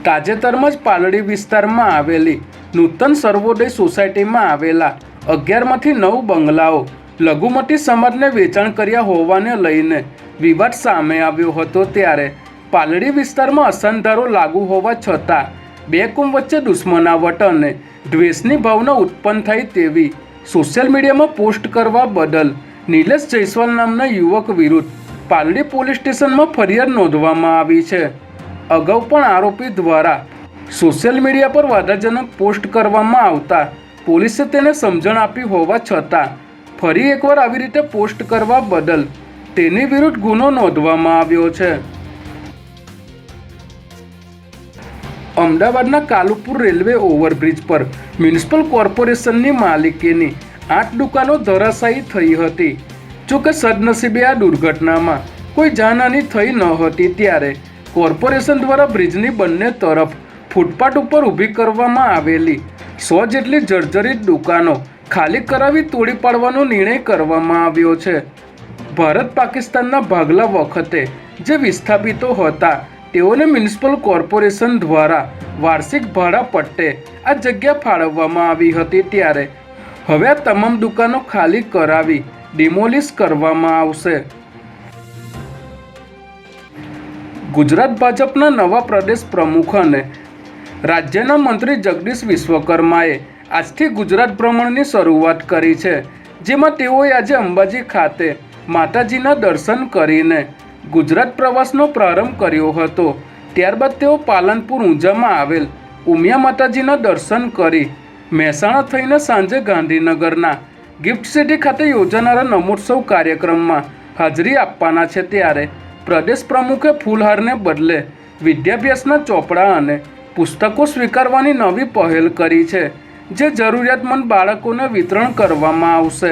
તાજેતરમાં જ પાલડી વિસ્તારમાં આવેલી નૂતન સર્વોદય સોસાયટીમાં આવેલા 11માંથી 9 બંગલાઓ લઘુમતી સમાજને વેચાણ કર્યા હોવાને લઈને વિવાદ સામે આવ્યો હતો। ત્યારે પાલડી વિસ્તારમાં અસંધારો લાગુ હોવા છતાં બે કોમ વચ્ચે દુશ્મનાવટ અને દ્વેષની ભાવના ઉત્પન્ન થઈ તેવી સોશિયલ મીડિયામાં પોસ્ટ કરવા બદલ નિલેશ જયસ્વાલ નામના યુવક વિરુદ્ધ પાલડી પોલીસ સ્ટેશનમાં ફરિયાદ નોંધવામાં આવી છે। અગાઉ પણ આરોપી દ્વારા સોશિયલ મીડિયા પર વાદાજનક પોસ્ટ કરવામાં આવતા પોલીસે તેને સમજણ આપી હોવા છતાં ફરી એકવાર આવી રીતે પોસ્ટ કરવા બદલ તેની વિરુદ્ધ ગુનો નોંધવામાં આવ્યો છે। અમદાવાદના કાલુપુર રેલવે ઓવરબ્રિજ પર મ્યુનિસિપલ કોર્પોરેશનની માલિકીની 8 દુકાનો ધરાશાયી થઈ હતી। જોકે સદનસીબે આ દુર્ઘટનામાં કોઈ જાનહાનિ થઈ ન હતી। ત્યારે કોર્પોરેશન દ્વારા બ્રિજની બંને તરફ ફૂટપાથ ઉપર ઊભી કરવામાં આવેલી 100 જેટલી જર્જરિત દુકાનો ખાલી કરાવી તોડી પાડવાનો નિર્ણય કરવામાં આવ્યો છે। ભારત પાકિસ્તાનના ભાગલા વખતે જે વિસ્થાપિતો હતા તેઓને મ્યુનિસિપલ કોર્પોરેશન દ્વારા વાર્ષિક ભાડા પટ્ટે આ જગ્યા ફાળવવામાં આવી હતી। ત્યારે હવે આ તમામ દુકાનો ખાલી કરાવી ડિમોલિશ કરવામાં આવશે। ગુજરાત ભાજપના નવા પ્રદેશ પ્રમુખ અને રાજ્યના મંત્રી જગદીશ વિશ્વકર્માએ આજથી ગુજરાત ભ્રમણની શરૂઆત કરી છે, જેમાં તેઓએ આજે અંબાજી ખાતે માતાજીના દર્શન કરીને ગુજરાત પ્રવાસનો પ્રારંભ કર્યો હતો। ત્યારબાદ તેઓ પાલનપુર ઊંઝામાં આવેલ ઉમિયા માતાજીના દર્શન કરી મહેસાણા થઈને સાંજે ગાંધીનગરના ગિફ્ટ સિટી ખાતે યોજાનારા નમોત્સવ કાર્યક્રમમાં હાજરી આપવાના છે। ત્યારે પ્રદેશ પ્રમુખે ફૂલહારને બદલે વિદ્યાભ્યાસના ચોપડા અને પુસ્તકો સ્વીકારવાની નવી પહેલ કરી છે, જે જરૂરિયાતમંદ બાળકોને વિતરણ કરવામાં આવશે।